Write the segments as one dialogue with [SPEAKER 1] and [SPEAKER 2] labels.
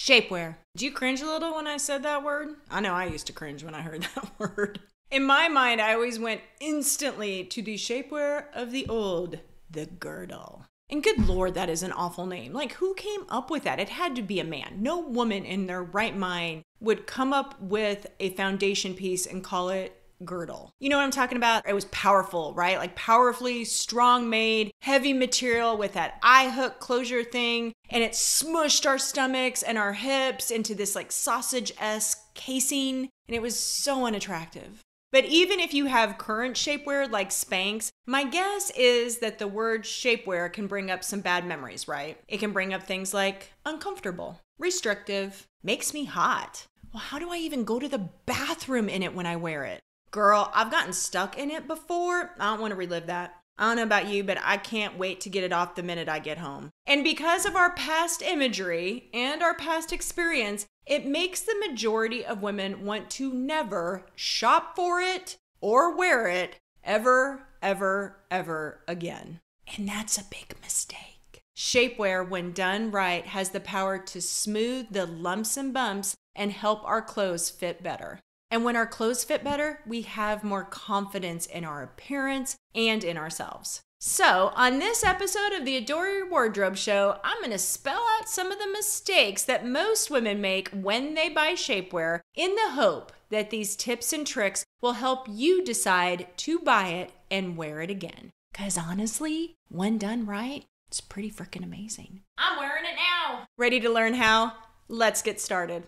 [SPEAKER 1] Shapewear. Did you cringe a little when I said that word? I know I used to cringe when I heard that word. In my mind, I always went instantly to the shapewear of the old, the girdle. And good Lord, that is an awful name. Like, who came up with that? It had to be a man. No woman in their right mind would come up with a foundation piece and call it girdle. You know what I'm talking about? It was powerful, right? Like powerfully strong made, heavy material with that eye hook closure thing. And it smushed our stomachs and our hips into this like sausage-esque casing. And it was so unattractive. But even if you have current shapewear like Spanx, my guess is that the word shapewear can bring up some bad memories, right? It can bring up things like uncomfortable, restrictive, makes me hot. Well, how do I even go to the bathroom in it when I wear it? Girl, I've gotten stuck in it before. I don't want to relive that. I don't know about you, but I can't wait to get it off the minute I get home. And because of our past imagery and our past experience, it makes the majority of women want to never shop for it or wear it ever, ever, ever again. And that's a big mistake. Shapewear, when done right, has the power to smooth the lumps and bumps and help our clothes fit better. And when our clothes fit better, we have more confidence in our appearance and in ourselves. So, on this episode of the Adore Your Wardrobe Show, I'm going to spell out some of the mistakes that most women make when they buy shapewear in the hope that these tips and tricks will help you decide to buy it and wear it again. Because honestly, when done right, it's pretty freaking amazing. I'm wearing it now. Ready to learn how? Let's get started.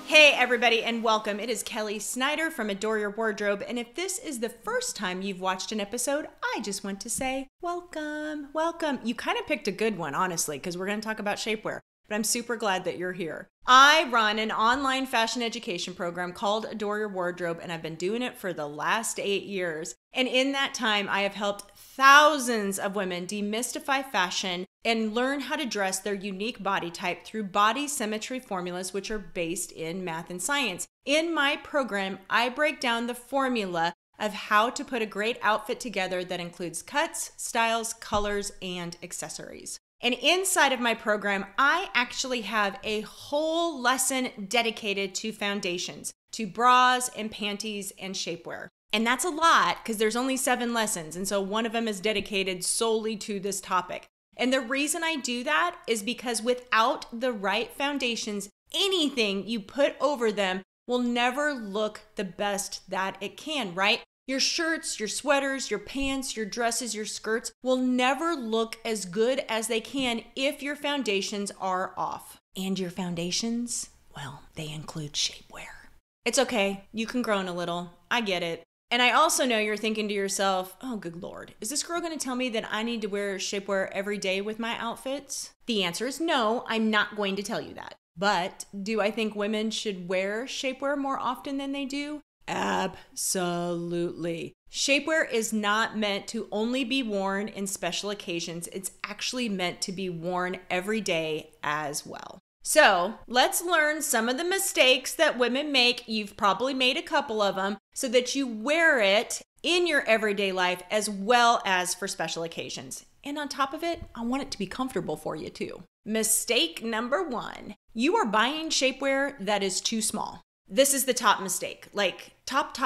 [SPEAKER 1] Hey everybody and welcome. It is Kelly Snyder from Adore Your Wardrobe, and if this is the first time you've watched an episode, I just want to say welcome, welcome. You kind of picked a good one, honestly, because we're going to talk about shapewear, but I'm super glad that you're here. I run an online fashion education program called Adore Your Wardrobe, and I've been doing it for the last 8 years. And in that time, I have helped thousands of women demystify fashion and learn how to dress their unique body type through body symmetry formulas, which are based in math and science. In my program, I break down the formula of how to put a great outfit together that includes cuts, styles, colors, and accessories. And inside of my program, I actually have a whole lesson dedicated to foundations, to bras and panties and shapewear. And that's a lot because there's only 7 lessons. And so one of them is dedicated solely to this topic. And the reason I do that is because without the right foundations, anything you put over them will never look the best that it can, right? Your shirts, your sweaters, your pants, your dresses, your skirts will never look as good as they can if your foundations are off. And your foundations, well, they include shapewear. It's okay. You can groan a little. I get it. And I also know you're thinking to yourself, oh, good Lord, is this girl going to tell me that I need to wear shapewear every day with my outfits? The answer is no, I'm not going to tell you that. But do I think women should wear shapewear more often than they do? Absolutely. Shapewear is not meant to only be worn in special occasions. It's actually meant to be worn every day as well. So let's learn some of the mistakes that women make. You've probably made a couple of them so that you wear it in your everyday life as well as for special occasions. And on top of it, I want it to be comfortable for you too. Mistake number 1, you are buying shapewear that is too small. This is the top mistake, like top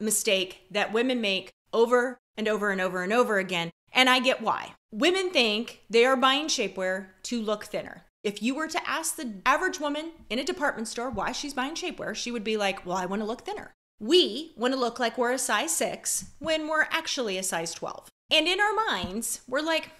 [SPEAKER 1] mistake that women make over and over and over and over again. And I get why. Women think they are buying shapewear to look thinner. If you were to ask the average woman in a department store why she's buying shapewear, she would be like, well, I want to look thinner. We want to look like we're a size 6 when we're actually a size 12. And in our minds, we're like,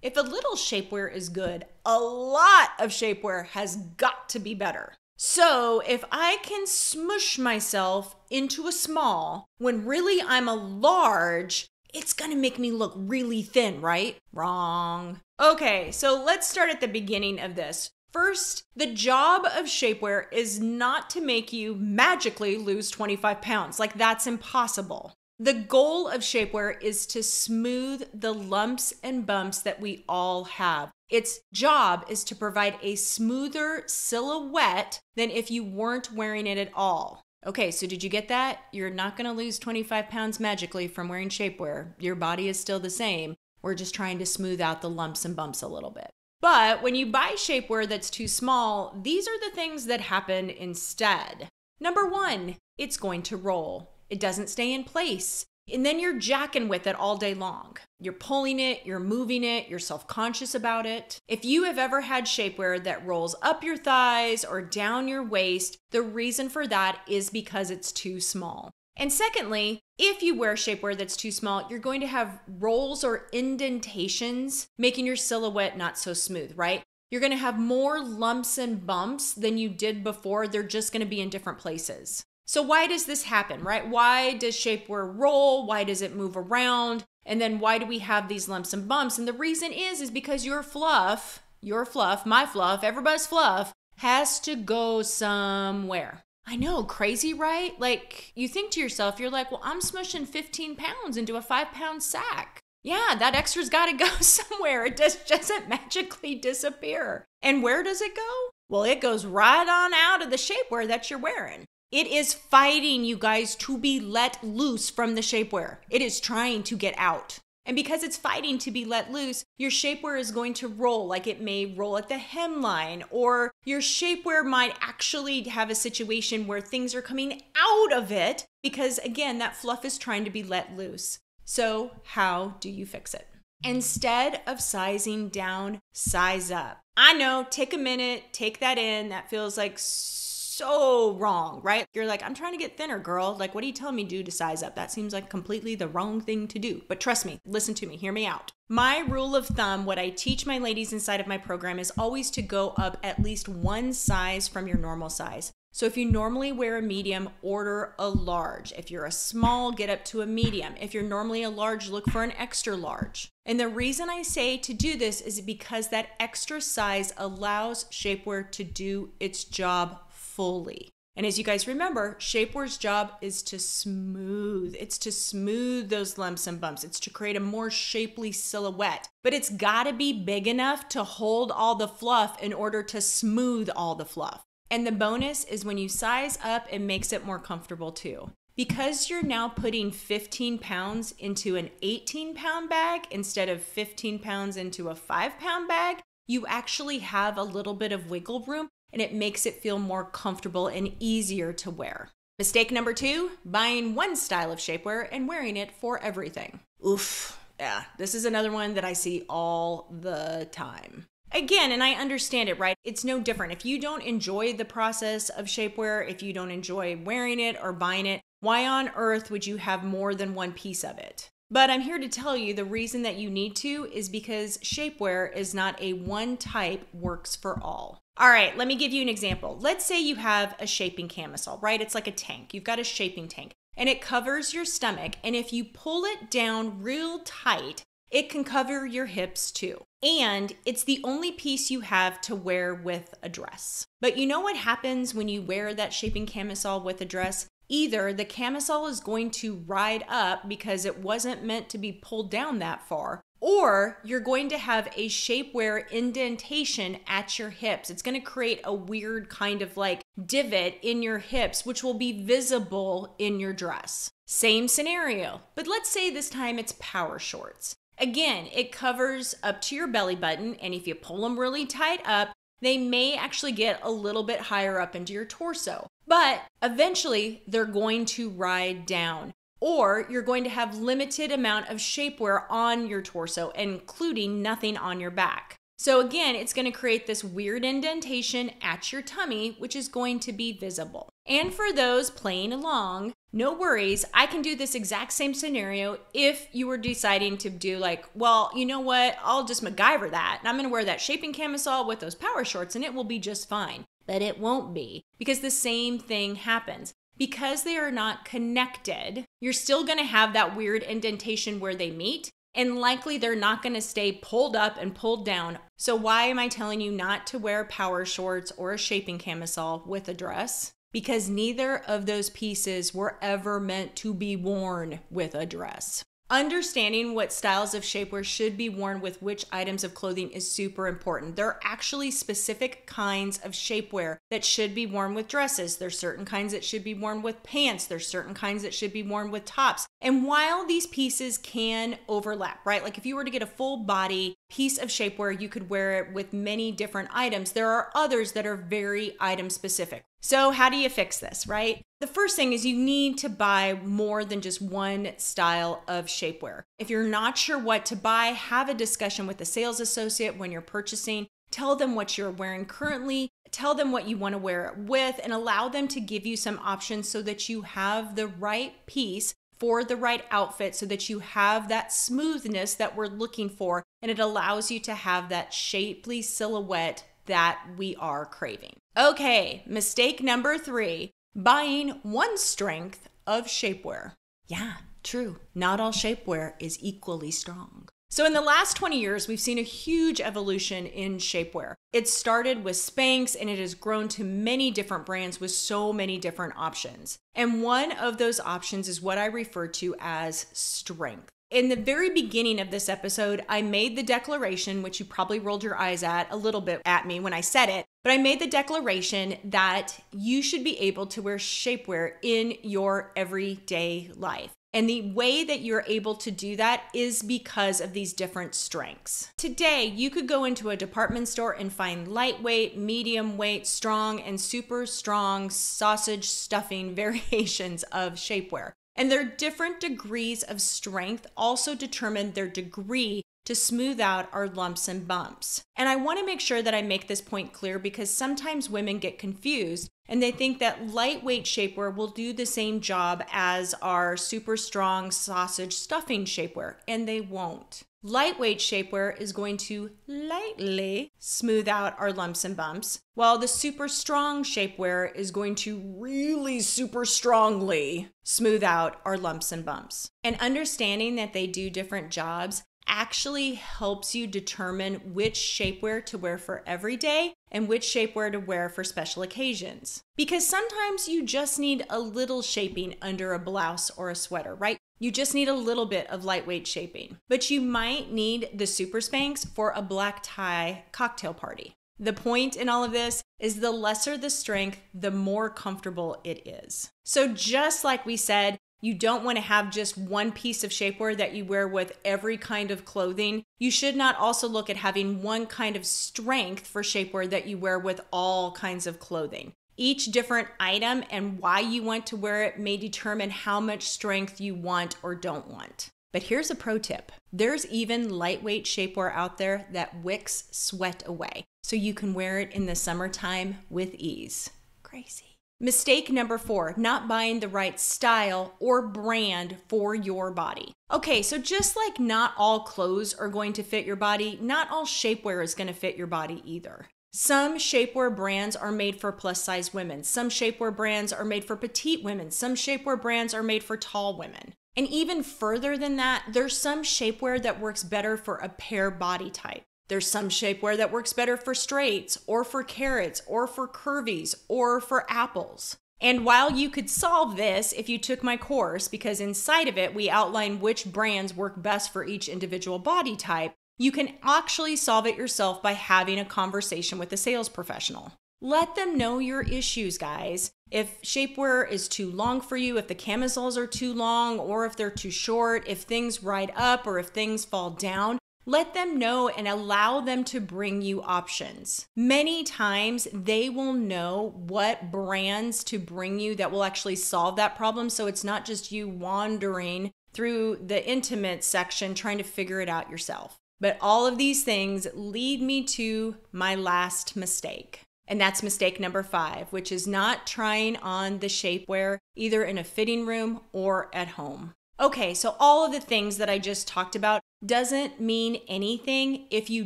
[SPEAKER 1] if a little shapewear is good, a lot of shapewear has got to be better. So if I can smush myself into a small when really I'm a large, it's going to make me look really thin, right? Wrong. Okay, so let's start at the beginning of this. First, the job of shapewear is not to make you magically lose 25 pounds. Like, that's impossible. The goal of shapewear is to smooth the lumps and bumps that we all have. Its job is to provide a smoother silhouette than if you weren't wearing it at all. Okay, so did you get that? You're not going to lose 25 pounds magically from wearing shapewear. Your body is still the same. We're just trying to smooth out the lumps and bumps a little bit. But when you buy shapewear that's too small, these are the things that happen instead. Number one, it's going to roll. It doesn't stay in place. And then you're jacking with it all day long. You're pulling it, you're moving it, you're self-conscious about it. If you have ever had shapewear that rolls up your thighs or down your waist, the reason for that is because it's too small. And secondly, if you wear shapewear that's too small, you're going to have rolls or indentations, making your silhouette not so smooth, right? You're going to have more lumps and bumps than you did before. They're just going to be in different places. So why does this happen, right? Why does shapewear roll? Why does it move around? And then why do we have these lumps and bumps? And the reason is because your fluff, my fluff, everybody's fluff has to go somewhere. I know, crazy, right? Like you think to yourself, you're like, well, I'm smushing 15 pounds into a 5-pound sack. Yeah, that extra's got to go somewhere. It just doesn't magically disappear. And where does it go? Well, it goes right on out of the shapewear that you're wearing. It is fighting you guys to be let loose from the shapewear. It is trying to get out. And because it's fighting to be let loose, your shapewear is going to roll, like it may roll at the hemline, or your shapewear might actually have a situation where things are coming out of it because, again, that fluff is trying to be let loose. So how do you fix it? Instead of sizing down, size up. I know, take a minute, take that in. That feels like so wrong, right? You're like, I'm trying to get thinner, girl. Like, what are you telling me to do to size up? That seems like completely the wrong thing to do. But trust me, listen to me, hear me out. My rule of thumb, what I teach my ladies inside of my program is always to go up at least one size from your normal size. So if you normally wear a medium, order a large. If you're a small, get up to a medium. If you're normally a large, look for an extra large. And the reason I say to do this is because that extra size allows shapewear to do its job fully. And as you guys remember, shapewear's job is to smooth. It's to smooth those lumps and bumps. It's to create a more shapely silhouette. But it's got to be big enough to hold all the fluff in order to smooth all the fluff. And the bonus is when you size up, it makes it more comfortable too. Because you're now putting 15 pounds into an 18-pound bag instead of 15 pounds into a 5-pound bag, you actually have a little bit of wiggle room, and it makes it feel more comfortable and easier to wear. Mistake number 2, buying one style of shapewear and wearing it for everything. Oof, yeah, this is another one that I see all the time. Again, and I understand it, right? It's no different. If you don't enjoy the process of shapewear, if you don't enjoy wearing it or buying it, why on earth would you have more than one piece of it? But I'm here to tell you the reason that you need to is because shapewear is not a one type works for all. All right, let me give you an example. Let's say you have a shaping camisole, right? It's like a tank. You've got a shaping tank and it covers your stomach. And if you pull it down real tight, it can cover your hips too. And it's the only piece you have to wear with a dress. But you know what happens when you wear that shaping camisole with a dress? Either the camisole is going to ride up because it wasn't meant to be pulled down that far, or you're going to have a shapewear indentation at your hips. It's going to create a weird kind of like divot in your hips, which will be visible in your dress. Same scenario, but let's say this time it's power shorts. Again, it covers up to your belly button, and if you pull them really tight up, they may actually get a little bit higher up into your torso. But eventually, they're going to ride down. Or you're going to have limited amount of shapewear on your torso, including nothing on your back. So again, it's going to create this weird indentation at your tummy, which is going to be visible. And for those playing along, no worries, I can do this exact same scenario if you were deciding to do like, well, you know what, I'll just MacGyver that, and I'm going to wear that shaping camisole with those power shorts, and it will be just fine. But it won't be, because the same thing happens. Because they are not connected, you're still going to have that weird indentation where they meet, and likely they're not going to stay pulled up and pulled down. So why am I telling you not to wear power shorts or a shaping camisole with a dress? Because neither of those pieces were ever meant to be worn with a dress. Understanding what styles of shapewear should be worn with which items of clothing is super important. There are actually specific kinds of shapewear that should be worn with dresses. There's certain kinds that should be worn with pants. There's certain kinds that should be worn with tops. And while these pieces can overlap, right? Like if you were to get a full body piece of shapewear, you could wear it with many different items. There are others that are very item specific. So how do you fix this, right? The first thing is you need to buy more than just one style of shapewear. If you're not sure what to buy, have a discussion with the sales associate when you're purchasing. Tell them what you're wearing currently, tell them what you want to wear it with, and allow them to give you some options so that you have the right piece for the right outfit, so that you have that smoothness that we're looking for, and it allows you to have that shapely silhouette that we are craving. Okay, mistake number 3, buying one strength of shapewear. Yeah, true. Not all shapewear is equally strong. So in the last 20 years, we've seen a huge evolution in shapewear. It started with Spanx and it has grown to many different brands with so many different options. And one of those options is what I refer to as strength. In the very beginning of this episode, I made the declaration, which you probably rolled your eyes at a little bit at me when I said it, but I made the declaration that you should be able to wear shapewear in your everyday life. And the way that you're able to do that is because of these different strengths. Today, you could go into a department store and find lightweight, medium weight, strong, and super strong sausage stuffing variations of shapewear. And their different degrees of strength also determine their degree to smooth out our lumps and bumps. And I want to make sure that I make this point clear because sometimes women get confused and they think that lightweight shapewear will do the same job as our super strong sausage stuffing shapewear, and they won't. Lightweight shapewear is going to lightly smooth out our lumps and bumps, while the super strong shapewear is going to really super strongly smooth out our lumps and bumps. And understanding that they do different jobs actually helps you determine which shapewear to wear for every day and which shapewear to wear for special occasions. Because sometimes you just need a little shaping under a blouse or a sweater, right? You just need a little bit of lightweight shaping. But you might need the Super Spanx for a black tie cocktail party. The point in all of this is the lesser the strength, the more comfortable it is. So just like we said, you don't want to have just one piece of shapewear that you wear with every kind of clothing. You should not also look at having one kind of strength for shapewear that you wear with all kinds of clothing. Each different item and why you want to wear it may determine how much strength you want or don't want. But here's a pro tip. There's even lightweight shapewear out there that wicks sweat away, so you can wear it in the summertime with ease. Crazy. Mistake number 4, not buying the right style or brand for your body. Okay, so just like not all clothes are going to fit your body, not all shapewear is going to fit your body either. Some shapewear brands are made for plus size women. Some shapewear brands are made for petite women. Some shapewear brands are made for tall women. And even further than that, there's some shapewear that works better for a pear body type. There's some shapewear that works better for straights or for carrots or for curvies or for apples. And while you could solve this if you took my course, because inside of it we outline which brands work best for each individual body type, you can actually solve it yourself by having a conversation with a sales professional. Let them know your issues, guys. If shapewear is too long for you, if the camisoles are too long, or if they're too short, if things ride up or if things fall down, let them know and allow them to bring you options. Many times they will know what brands to bring you that will actually solve that problem, so it's not just you wandering through the intimate section trying to figure it out yourself. But all of these things lead me to my last mistake. And that's mistake number 5, which is not trying on the shapewear either in a fitting room or at home. Okay, so all of the things that I just talked about doesn't mean anything if you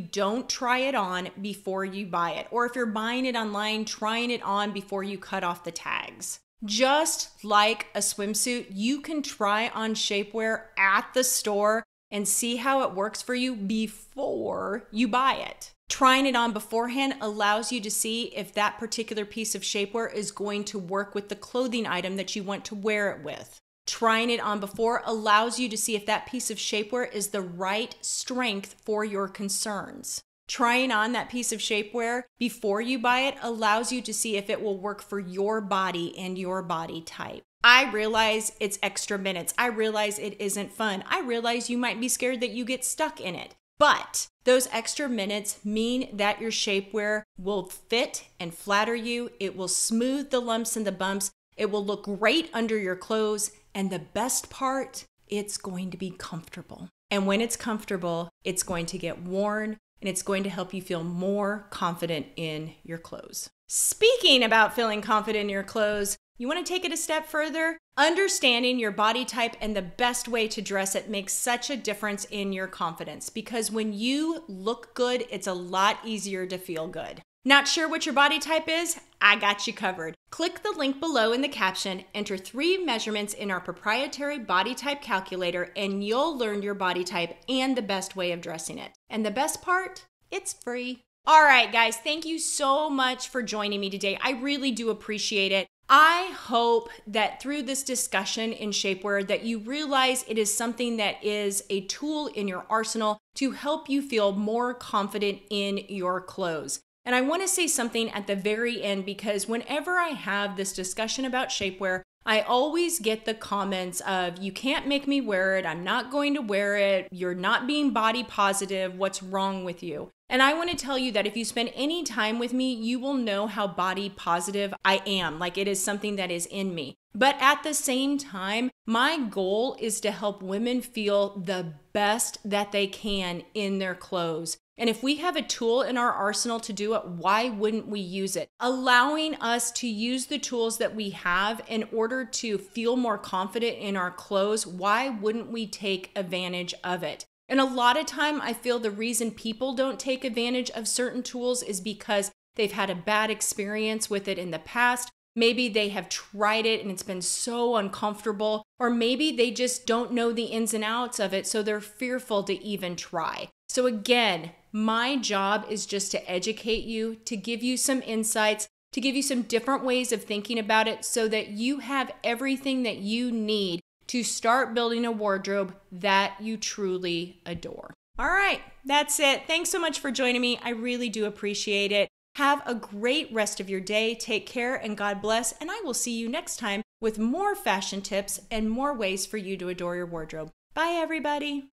[SPEAKER 1] don't try it on before you buy it, or if you're buying it online, trying it on before you cut off the tags. Just like a swimsuit, you can try on shapewear at the store and see how it works for you before you buy it. Trying it on beforehand allows you to see if that particular piece of shapewear is going to work with the clothing item that you want to wear it with. Trying it on before allows you to see if that piece of shapewear is the right strength for your concerns. Trying on that piece of shapewear before you buy it allows you to see if it will work for your body and your body type. I realize it's extra minutes. I realize it isn't fun. I realize you might be scared that you get stuck in it. But those extra minutes mean that your shapewear will fit and flatter you. It will smooth the lumps and the bumps. It will look great under your clothes. And the best part, it's going to be comfortable. And when it's comfortable, it's going to get worn and it's going to help you feel more confident in your clothes. Speaking about feeling confident in your clothes, you want to take it a step further? Understanding your body type and the best way to dress it makes such a difference in your confidence, because when you look good, it's a lot easier to feel good. Not sure what your body type is? I got you covered. Click the link below in the caption, enter 3 measurements in our proprietary body type calculator, and you'll learn your body type and the best way of dressing it. And the best part? It's free. All right, guys, thank you so much for joining me today. I really do appreciate it. I hope that through this discussion in shapewear that you realize it is something that is a tool in your arsenal to help you feel more confident in your clothes. And I want to say something at the very end, because whenever I have this discussion about shapewear, I always get the comments of, you can't make me wear it, I'm not going to wear it, you're not being body positive, what's wrong with you? And I want to tell you that if you spend any time with me, you will know how body positive I am. Like, it is something that is in me. But at the same time, my goal is to help women feel the best that they can in their clothes. And if we have a tool in our arsenal to do it, why wouldn't we use it? Allowing us to use the tools that we have in order to feel more confident in our clothes, why wouldn't we take advantage of it? And a lot of time, I feel the reason people don't take advantage of certain tools is because they've had a bad experience with it in the past. Maybe they have tried it and it's been so uncomfortable, or maybe they just don't know the ins and outs of it, so they're fearful to even try. So again, my job is just to educate you, to give you some insights, to give you some different ways of thinking about it so that you have everything that you need to start building a wardrobe that you truly adore. All right, that's it. Thanks so much for joining me. I really do appreciate it. Have a great rest of your day. Take care and God bless. And I will see you next time with more fashion tips and more ways for you to adore your wardrobe. Bye, everybody.